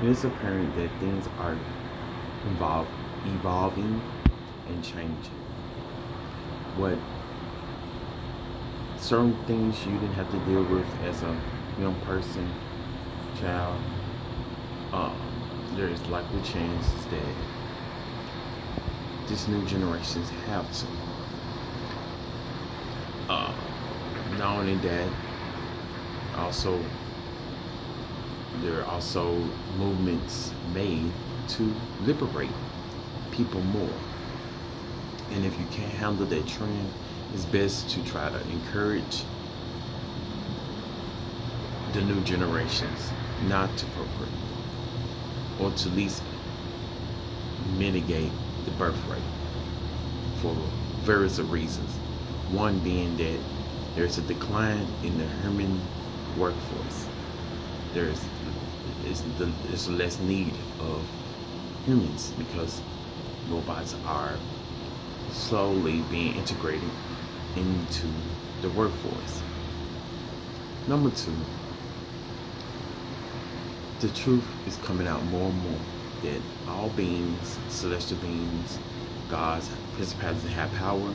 It is apparent that things are evolving and changing. What certain things you didn't have to deal with as a young person, child, um, there is likely chances that this new generations have to. Uh, Not only that, also there are also movements made to liberate people more. And if you can't handle that trend, it's best to try to encourage the new generations not to procreate, or to at least mitigate the birth rate for various reasons. One being that there's a decline in the human workforce. There's there's less need of humans because robots are slowly being integrated into the workforce. Number two, the truth is coming out more and more that all beings, celestial beings, gods, principalities that have power,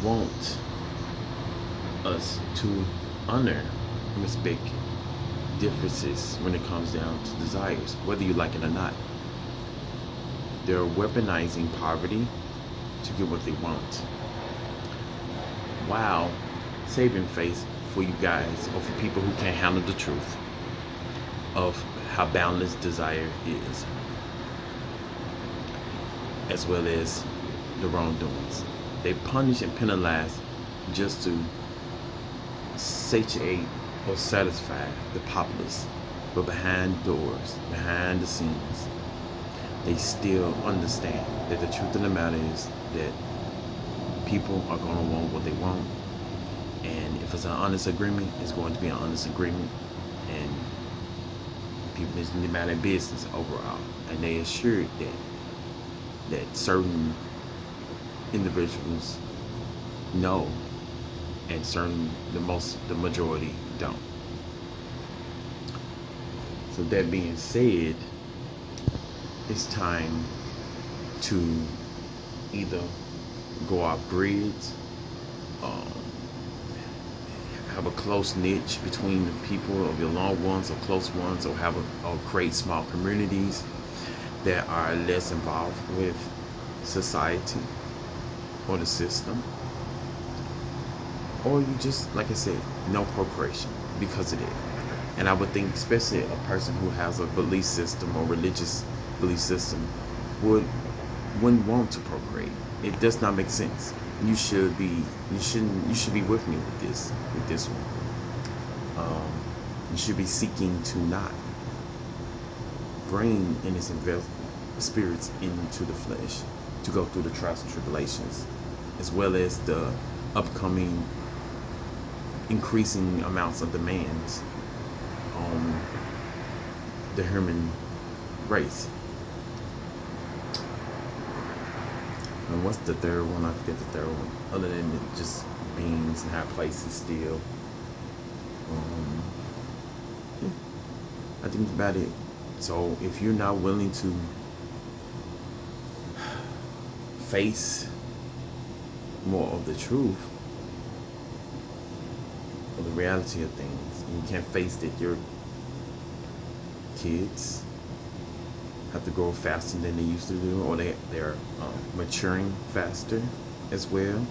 want us to honor and respect differences when it comes down to desires, whether you like it or not. They're weaponizing poverty to get what they want, while saving face for you guys or for people who can't handle the truth of how boundless desire is, as well as the wrongdoings. They punish and penalize just to satiate or satisfy the populace. But behind doors, behind the scenes, they still understand that the truth of the matter is that people are going to want what they want. And if it's an honest agreement, it's going to be an honest agreement. And people is the matter of business overall. And they assured that certain individuals know, and certain the majority don't. So that being said, it's time to either go off grids, um, have a close niche between the people of your loved ones or close ones, or or create small communities that are less involved with society or the system, or you just, like I said, no procreation because of it. And I would think, especially a person who has a belief system or religious belief system, would wouldn't want to procreate. It does not make sense. You should be with me with this one. You should be seeking to not bring innocent spirits into the flesh to go through the trials and tribulations, as well as the upcoming increasing amounts of demands on the human race. And what's the third one? I forget the third one. Other than just beings and have places still. Yeah, I think that's about it. So if you're not willing to face more of the truth or the reality of things, and you can't face that your kids have to grow faster than they used to do, or they're maturing faster as well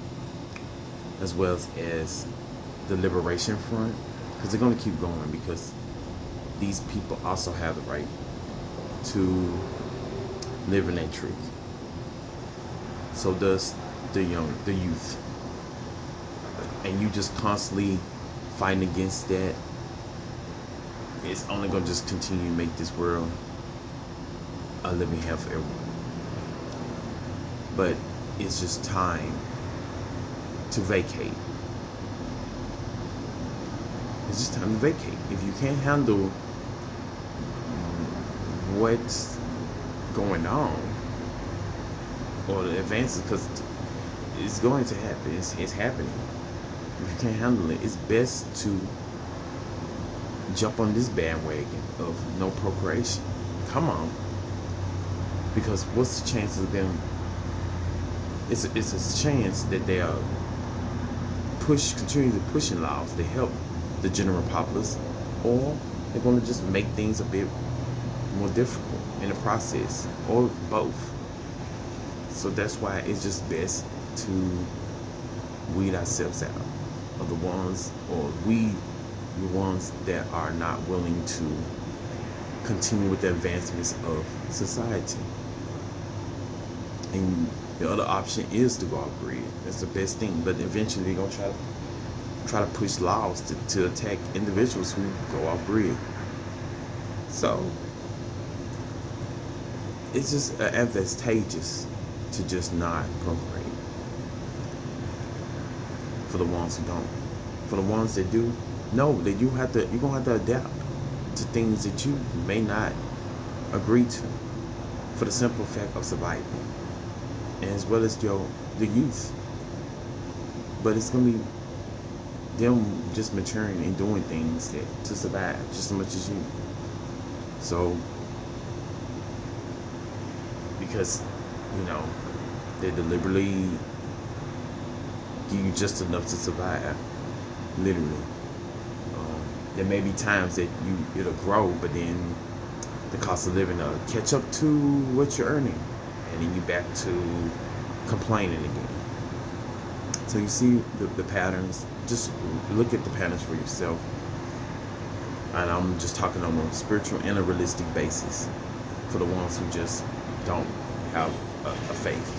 as the liberation front, because they're going to keep going, because these people also have the right to live in that truth. So does the youth, and you just constantly fighting against that. It's only going to just continue to make this world a living hell for everyone. But it's just time to vacate. It's just time to vacate. If you can't handle what's going on or the advances, because it's going to happen. It's happening. If you can't handle it, it's best to jump on this bandwagon of no procreation. Come on. Because what's the chances of them? It's a chance that they are continue to pushing laws to help the general populace, or they're going to just make things a bit more difficult in the process, or both. So that's why it's just best to weed ourselves out of the ones, or weed the ones that are not willing to continue with the advancements of society. And the other option is to go off grid. That's the best thing. But eventually they're gonna try to push laws to attack individuals who go off grid. So it's just advantageous to just not procreate for the ones who don't. For the ones that do, know that you're gonna have to adapt to things that you may not agree to, for the simple fact of survival, and as well as the youth. But it's gonna be them just maturing and doing things to survive just as much as you. So because they deliberately give you just enough to survive, literally. There may be times that it'll grow, but then the cost of living will catch up to what you're earning, and then you back to complaining again. So you see the patterns. Just look at the patterns for yourself. And I'm just talking on a spiritual and a realistic basis for the ones who just don't have a faith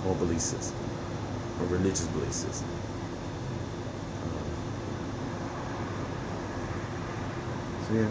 or belief system or religious belief system. So yeah.